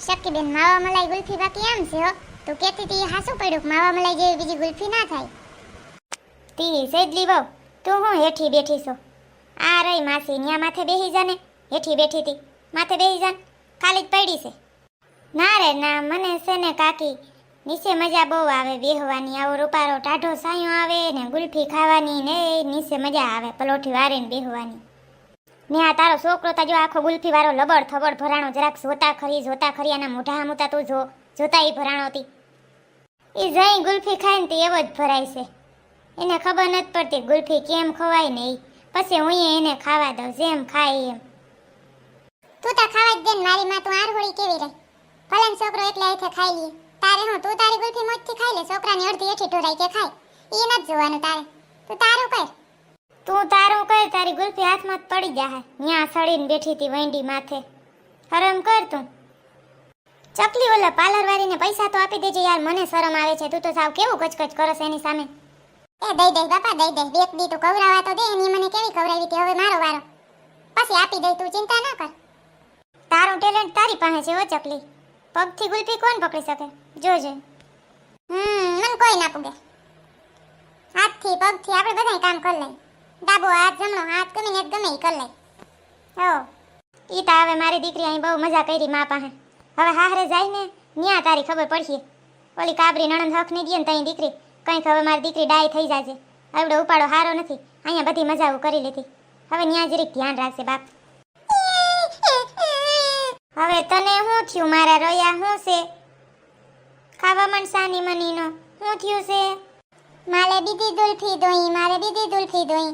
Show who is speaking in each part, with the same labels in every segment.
Speaker 1: શક્કીબેન, માવા મલાઈ ગુલ્ફી બાકી એમ છે હો. તું કહેતી હતી હાસું પડ્યું, માવા મલાઈ જેવી બીજી ગુલ્ફી ના થાય. તી સેજલી બહુ, તું હું હેઠી બેઠી છો? આ રહી માસી, ન્યા માથે બેહી જાને. હેઠી બેઠી હતી, માથે બેહી જાન, ખાલી જ પડી છે. ના રે ના, મને છે ને કાકી નીચે મજા બહુ આવે બેહવાની. આવો રૂપારો ટાઢો સાયો આવે ને ગુલ્ફી ખાવાની ને નીચે મજા આવે પલોઠી વારીને બેહવાની. ને આ તારો છોકરો તા જો આખો ગુલ્ફી વાળો લબડ થબડ ભરાણો, જરાક જોતા ખરી આના મોઢા મુતા તું જોતા ઈ ભરાણો હતી. ઈ જઈ ગુલ્ફી ખાઈને તે એવો જ ભરાય છે. એને ખબર નથી પડતી ગુલ્ફી કેમ ખવાય ને ઈ. પછી હું એને ખાવા દઉં જેમ ખાય એમ. તું તા ખાવા જ દે ને મારી માં, તું આરહોળી કેવી રહી? ભલે છોકરો એટલે આથે ખાઈ લે. તારે હું તું તારી ગુલ્ફી મોજથી ખાઈ લે, છોકરાની અડધી એઠી ઢોરાઈ કે ખાય ઈ નથી જોવાનું તારે. તું તારું કર, તું તારું કર. તારી ગુલ્ફી હાથમાં જ પડી જાહે. ન્યા સડીને બેઠી હતી વૈંડી માથે. હરમ કર તું. ચકલી, ઓલા પાર્લર વાળીને પૈસા તો આપી દેજે યાર, મને શરમ આવે છે. તું તો સાવ કેવું કચકચ કરસ એની સામે. એ દઈ દે બાપા, દઈ દે. બેક દી તો કવરાવા તો દે. એની મને કેવી કવરાવી હતી, હવે મારો વારો. પછી આપી દઈ, તું ચિંતા ના કર. તારું ટેલેન્ટ તારી પાસે છે ઓ ચકલી. પગથી ગુલ્ફી કોણ પકડી શકે જોજે. મને કોઈ ના પૂગે. હાથથી પગથી આપણે બધાય કામ કરી લઈ. ડાબો હાથ જમણો હાથ ગમે ઈ કરી લઈ. હો ઈ તો હવે મારી દીકરી અહીં બહુ મજા કરી મા પાસે. હવે હાહરે જાય ને ન્યા તારી ખબર પડશે. ઓલી કાબરી નણંદ હક નહીં દે ને તઈ દીકરી કંઈક હવે મારી દીકરી ડાય થઈ જાજે. આવડો ઉપાડો હારો નથી. અહીંયા બધી મજાઓ કરી લીધી. હવે ન્યા જરીક ધ્યાન રાખશે બાપ. હવે તને શું થયું મારા રોયા? શું છે? ખાવા મન સાની મનીનો શું થયું છે? મારે બીજી દુલ્ફી દોઈ.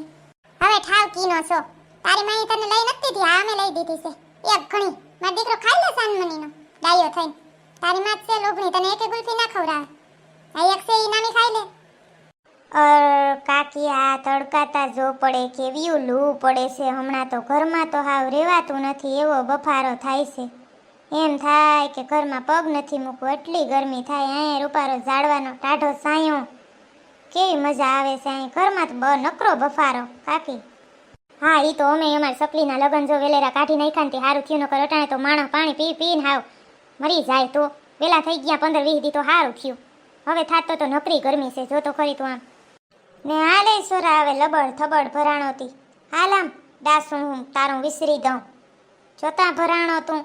Speaker 1: હવે ઠાવ કીનો છો. તારી માઈ તને લઈ નથી દીધી, આ અમે લઈ દીધી છે. એક ઘણી મારો દીકરો ખાઈ લે સાન મનીનો ડાયો થઈને. તારી માં છે લોભણી, તને એકે ગુલ્ફી ના ખવડાવે. આ એક છે ઈ નામી ખાઈ લે. કાકી, આ તડકાતા જો પડે કેવી લૂ પડે છે હમણાં તો. ઘરમાં તો હાવ રેવાતું નથી, એવો બફારો થાય છે. એમ થાય કે ઘરમાં પગ નથી મૂકવું, એટલી ગરમી થાય. અહીંયા રૂપારો ઝાડવાનો ટાઢો સાયો, કેવી મજા આવે છે. અહીં ઘરમાં તો નકરો બફારો કાકી. હા, ઈ તો અમે અમારા સકલીના લગન જો વેલેરા કાઢી નાખ્યા ને હારું થયું. નકર અટાણે તો માણસ પાણી પીને હાવ મરી જાય. તો વેલા થઈ ગયા 15-20 દી તો હારું થયું. હવે થાત તો નકરી ગરમી છે, જો તો ખરી તું આમ. ને હાલે સોરા આવે લબડ થબડ ભરાણોતી. હાલ આમ ડાસું હું તારું વિસરી દઉં. જોતા ભરાણો તું.